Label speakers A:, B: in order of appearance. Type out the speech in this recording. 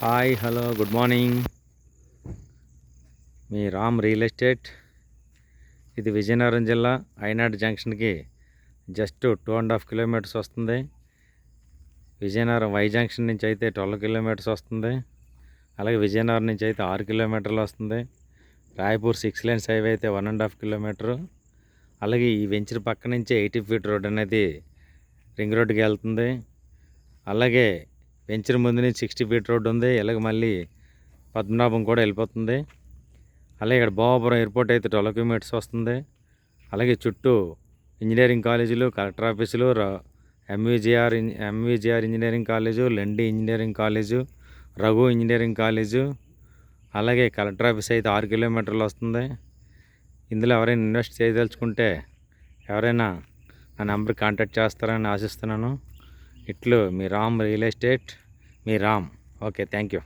A: Hi hello good morning. మీ Ram real estate. ఇది విజయనగరం జిల్లా ఐనాడ్ జంక్షన్కి జస్ట్ 2.5 కిలోమీటర్స్ వస్తుంది. విజయనగరం వై జంక్షన్ నుంచి అయితే 12 కిలోమీటర్స్ వస్తుంది. అలాగే విజయనగరం నుంచి అయితే 6 కిలోమీటర్లు వస్తుంది. రాయపూర్ 6 లేన్స్ హైవే అయితే 1.5 కిలోమీటరు. అలాగే ఈ వెంచర్ పక్క నుంచి 80 ఫీట్ రోడ్ అనేది రింగ్ రోడ్డుకి వెళ్తుంది. అలాగే వెంచర్ ముందు నుంచి 60 ఫీట్ రోడ్డు ఉంది. ఇలాగ మళ్ళీ పద్మనాభం కూడా వెళ్ళిపోతుంది. అలాగే ఇక్కడ భోగాపురం ఎయిర్పోర్ట్ అయితే 12 కిలోమీటర్స్ వస్తుంది. అలాగే చుట్టూ ఇంజనీరింగ్ కాలేజీలు, కలెక్టర్ ఆఫీసులు, ఎంవిజిఆర్ ఇంజనీరింగ్ కాలేజు, లెండి engineering college, Raghu engineering college, అలాగే కలెక్టర్ ఆఫీస్ అయితే 6 కిలోమీటర్లు వస్తుంది. ఇందులో ఎవరైనా ఇన్వెస్ట్ చేయదలుచుకుంటే ఎవరైనా నా నెంబర్ కాంటాక్ట్ చేస్తారని ఆశిస్తున్నాను. ఇట్లు మీ రామ్ రియల్ ఎస్టేట్, మీ రామ్. Okay, thank you.